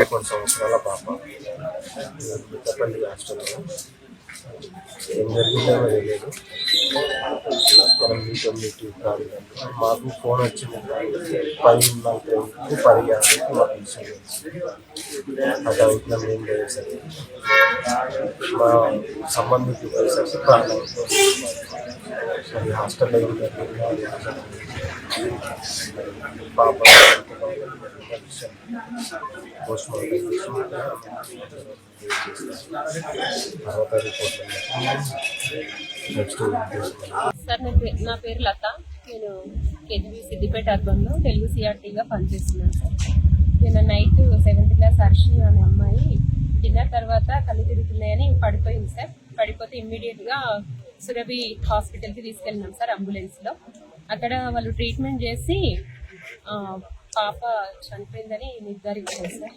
11 సంవత్సరాల పాప మిట్టపల్లి హాస్టల్లో. ఏం జరిగిందో తెలియదు. మనం మీతో మీటింగ్ మాకు ఫోన్ వచ్చింది 10:45కి 10:50కి మాకు ఇన్సూరెన్స్ అది అవుతున్నాం. ఏం లేదు సరే మా సంబంధికులు కలిసి ప్రాణాలతో అది హాస్టల్లో ఏం జరిగింది పాప పోస్ట్ మార్టం తర్వాత రిపోర్ట్ నెక్స్ట్. సార్ నా పేరు లత. నేను కేజీబీ సిద్దిపేట అర్బన్లో తెలుగు సిఆర్టీగా పనిచేస్తున్నాను సార్. నేను నైట్ 7th క్లాస్ హర్షి అనే అమ్మాయి డిన్నర్ తర్వాత కళ్ళు తిరుగుతున్నాయని పడిపోయింది సార్. పడిపోతే ఇమ్మీడియట్గా సురభి హాస్పిటల్కి తీసుకెళ్ళినాం సార్ అంబులెన్స్లో. అక్కడ వాళ్ళు ట్రీట్మెంట్ చేసి పాప చనిపోయిందని నిర్ధారించారు సార్.